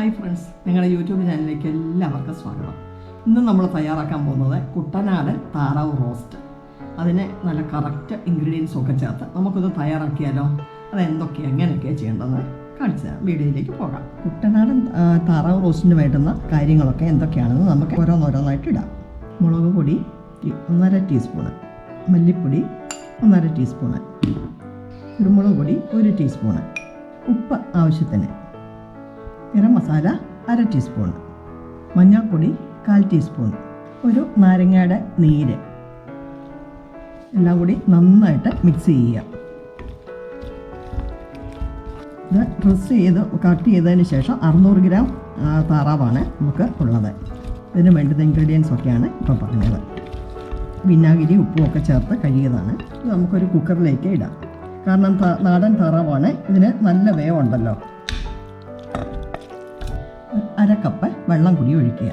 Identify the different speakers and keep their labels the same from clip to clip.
Speaker 1: Hi friends, ഞങ്ങളുടെ YouTube ചാനലിലേക്ക് എല്ലാവർക്കും സ്വാഗതം. ഇന്ന് നമ്മൾ തയ്യാറാക്കാൻ പോകുന്നത് കുട്ടനാടൻ താറാവ് റോസ്റ്റ്. അതിന് നല്ല കറക്റ്റ് ഇൻഗ്രീഡിയൻസ് ഒക്കെ ചേർത്ത് നമുക്കിത് തയ്യാറാക്കിയാലോ. അതെന്തൊക്കെയാണ് എങ്ങനെയൊക്കെയാണ് ചെയ്യേണ്ടതെന്ന് കാണിച്ചു തരാം. വീഡിയോയിലേക്ക് പോകാം. കുട്ടനാടൻ താറാവ് റോസ്റ്റിന് വേണ്ടുന്ന കാര്യങ്ങളൊക്കെ എന്തൊക്കെയാണെന്ന് നമുക്ക് ഓരോന്നോരോന്നായിട്ട് ഇടാം. മുളക് പൊടി 1.5 ടീസ്പൂണ്, മല്ലിപ്പൊടി 1.5 ടീസ്പൂണ്, കുരുമുളക് പൊടി 1 ടീസ്പൂണ്, ഉപ്പ് ആവശ്യത്തിന്, ഗരം മസാല 1/2 ടീസ്പൂൺ, മഞ്ഞൾപ്പൊടി 1/4 ടീസ്പൂൺ, ഒരു നാരങ്ങയുടെ നീര്, എല്ലാം കൂടി നന്നായിട്ട് മിക്സ് ചെയ്യുക. ഇത് ഡ്രസ്സ് ചെയ്ത് കട്ട് ചെയ്തതിന് ശേഷം 600 ഗ്രാം താറാവാണ് നമുക്ക് ഉള്ളത്. ഇതിന് വേണ്ടുന്ന ഇൻഗ്രീഡിയൻസ് ഒക്കെയാണ് ഇപ്പോൾ പറഞ്ഞത്. വിനാഗിരി ഉപ്പും ഒക്കെ ചേർത്ത് കഴുകിയതാണ്. ഇത് നമുക്കൊരു കുക്കറിലേക്ക് ഇടാം. കാരണം നാടൻ താറാവാണ്, ഇതിന് നല്ല വേവുണ്ടല്ലോ. 1/2 കപ്പ് വെള്ളം കൂടി ഒഴിക്കുക.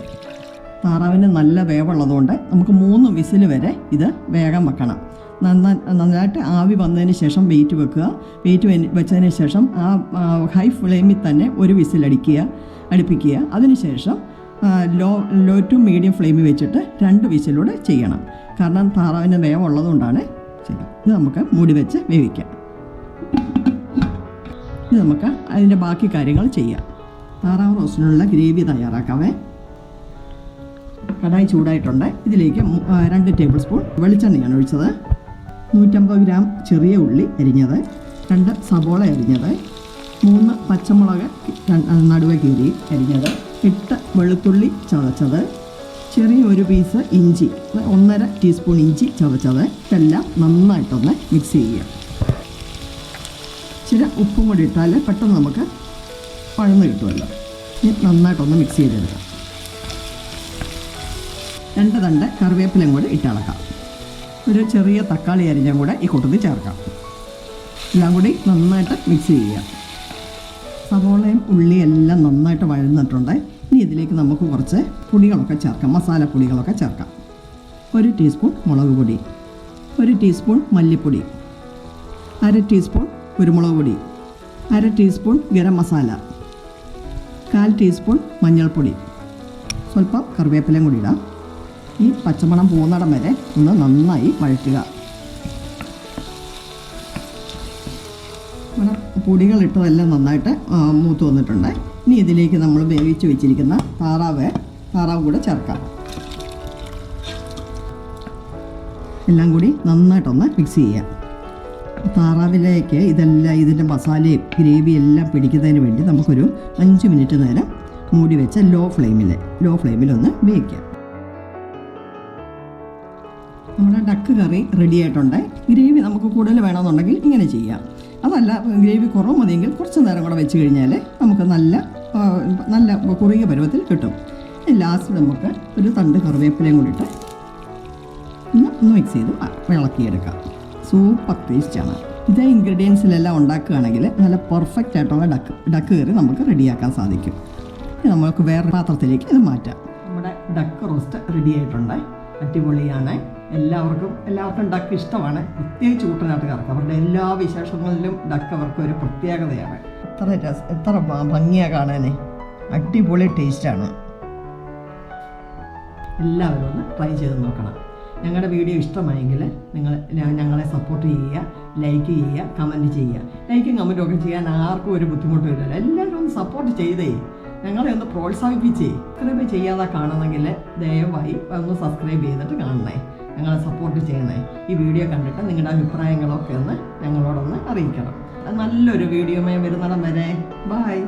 Speaker 1: താറാവിന് നല്ല വേവുള്ളതുകൊണ്ട് നമുക്ക് 3 വിസിൽ വരെ ഇത് വേഗം വെക്കണം. നന്നായിട്ട് ആവി വന്നതിന് ശേഷം വെയിറ്റ് വെക്കുക. വെയിറ്റ് വെച്ചതിന് ശേഷം ഹൈ ഫ്ലെയിമിൽ തന്നെ ഒരു വിസിൽ അടുപ്പിക്കുക. അതിനുശേഷം ലോ ടു മീഡിയം ഫ്ലെയിമിൽ വെച്ചിട്ട് 2 വിസിലൂടെ ചെയ്യണം. കാരണം താറാവിന് വേവുള്ളതുകൊണ്ടാണ് ചെയ്യുക. ഇത് നമുക്ക് മൂടി വെച്ച് വേവിക്കാം. ഇത് നമുക്ക് അതിൻ്റെ ബാക്കി കാര്യങ്ങൾ ചെയ്യാം. താറാവ് റോസ്റ്റിനുള്ള ഗ്രേവി തയ്യാറാക്കാവേ. കടായി ചൂടായിട്ടുണ്ട്. ഇതിലേക്ക് 2 ടേബിൾ സ്പൂൺ വെളിച്ചെണ്ണയാണ് ഒഴിച്ചത്. 150 ഗ്രാം ചെറിയ ഉള്ളി അരിഞ്ഞത്, 2 സവോള അരിഞ്ഞത്, 3 പച്ചമുളക് നടുവ കീറി അരിഞ്ഞത്, 8 വെളുത്തുള്ളി ചതച്ചത്, ചെറിയ ഒരു പീസ് ഇഞ്ചി, 1.5 ടീസ്പൂൺ ഇഞ്ചി ചതച്ചത്. ഇതെല്ലാം നന്നായിട്ടൊന്ന് മിക്സ് ചെയ്യുക. ഇച്ചിരി ഉപ്പും കൂടി ഇട്ടാൽ പെട്ടെന്ന് നമുക്ക് പഴന്ന് കിട്ടുമല്ലോ. ഇനി നന്നായിട്ടൊന്ന് മിക്സ് ചെയ്തെടുക്കാം. 2 തണ്ട് കറിവേപ്പിലയും കൂടെ ഇട്ടിളക്കാം. ഒരു ചെറിയ തക്കാളി അരിഞ്ഞും കൂടെ ഈ കൂട്ടത്തിൽ ചേർക്കാം. എല്ലാം കൂടി നന്നായിട്ട് മിക്സ് ചെയ്യുക. സവോളയും ഉള്ളിയും എല്ലാം നന്നായിട്ട് വഴന്നിട്ടുണ്ട്. ഇനി ഇതിലേക്ക് നമുക്ക് കുറച്ച് പൊടികളൊക്കെ ചേർക്കാം. മസാലപ്പൊടികളൊക്കെ ചേർക്കാം. 1 ടീസ്പൂൺ മുളക് പൊടി, 1 ടീസ്പൂൺ മല്ലിപ്പൊടി, 1/2 ടീസ്പൂൺ കുരുമുളക് പൊടി, 1/2 ടീസ്പൂൺ ഗരം മസാല, 1/4 ടീസ്പൂൺ മഞ്ഞൾപ്പൊടി, സ്വല്പം കറിവേപ്പിലയും കൂടി ഇടാം. ഈ പച്ചമണം പോകുന്നിടം വരെ ഒന്ന് നന്നായി വഴറ്റുക. ഇവിടെ പൊടികളിട്ടതെല്ലാം നന്നായിട്ട് മൂത്ത് വന്നിട്ടുണ്ട്. ഇനി ഇതിലേക്ക് നമ്മൾ വേവിച്ച് വെച്ചിരിക്കുന്ന താറാവ് കൂടെ ചേർക്കാം. എല്ലാം കൂടി നന്നായിട്ടൊന്ന് മിക്സ് ചെയ്യാം. താറാവിലേക്ക് ഇതിൻ്റെ മസാലയും ഗ്രേവി എല്ലാം പിടിക്കുന്നതിന് വേണ്ടി നമുക്കൊരു 5 മിനിറ്റ് നേരം മൂടി വെച്ച് ലോ ഫ്ലെയിമിലൊന്ന് വേവിക്കാം. നമ്മുടെ ഡക്ക് കറി റെഡി ആയിട്ടുണ്ട്. ഗ്രേവി നമുക്ക് കൂടുതൽ വേണമെന്നുണ്ടെങ്കിൽ ഇങ്ങനെ ചെയ്യാം. അതല്ല, ഗ്രേവി കുറവ് മതിയെങ്കിൽ കുറച്ച് നേരം കൂടെ വെച്ച് കഴിഞ്ഞാൽ നമുക്ക് നല്ല കുറുകിയ പരുവത്തിൽ കിട്ടും. ലാസ്റ്റ് നമുക്ക് ഒരു തണ്ട് കറിവേപ്പിലയും കൂടിയിട്ട് ഒന്ന് മിക്സ് ചെയ്ത് ഇളക്കിയെടുക്കാം. സൂപ്പർ ടേസ്റ്റാണ്. ഇതേ ഇൻഗ്രീഡിയൻസിലെല്ലാം ഉണ്ടാക്കുകയാണെങ്കിൽ നല്ല പെർഫെക്റ്റ് ആയിട്ടുള്ള ഡക്ക് കറി നമുക്ക് റെഡിയാക്കാൻ സാധിക്കും. നമുക്ക് വേറെ പാത്രത്തിലേക്ക് ഇത് മാറ്റാം. നമ്മുടെ ഡക്ക് റോസ്റ്റ് റെഡി ആയിട്ടുണ്ട്. അടിപൊളിയാണ്. എല്ലാവർക്കും ഡക്ക് ഇഷ്ടമാണ്. പ്രത്യേകിച്ച് കുട്ടനാട്ടുകാർക്ക് അവരുടെ എല്ലാ വിശേഷങ്ങളിലും ഡക്ക് അവർക്ക് ഒരു പ്രത്യേകതയാണ്. എത്ര ഭംഗിയാണ് കാണാനേ. അടിപൊളി ടേസ്റ്റാണ്. എല്ലാവരും ഒന്ന് ട്രൈ ചെയ്ത് നോക്കണം. ഞങ്ങളുടെ വീഡിയോ ഇഷ്ടമായെങ്കിൽ നിങ്ങൾ ഞങ്ങളെ സപ്പോർട്ട് ചെയ്യുക, ലൈക്ക് ചെയ്യുക, കമൻറ്റ് ചെയ്യുക. ലൈക്കും കമൻറ്റും ഒക്കെ ചെയ്യാൻ ആർക്കും ഒരു ബുദ്ധിമുട്ടും ഇല്ലല്ലോ. എല്ലാവരും ഒന്ന് സപ്പോർട്ട് ചെയ്തേ, ഞങ്ങളെ ഒന്ന് പ്രോത്സാഹിപ്പിച്ചേ. സബ്സ്ക്രൈബ് ചെയ്യാതെ കാണുന്നെങ്കിൽ ദയവായി ഒന്ന് സബ്സ്ക്രൈബ് ചെയ്തിട്ട് കാണണേ. ഞങ്ങളെ സപ്പോർട്ട് ചെയ്യണേ. ഈ വീഡിയോ കണ്ടിട്ട് നിങ്ങളുടെ അഭിപ്രായങ്ങളൊക്കെ ഒന്ന് ഞങ്ങളോടൊന്ന് അറിയിക്കണം. നല്ലൊരു വീഡിയോയുമായി വരുന്നിടം വരെ ബൈ.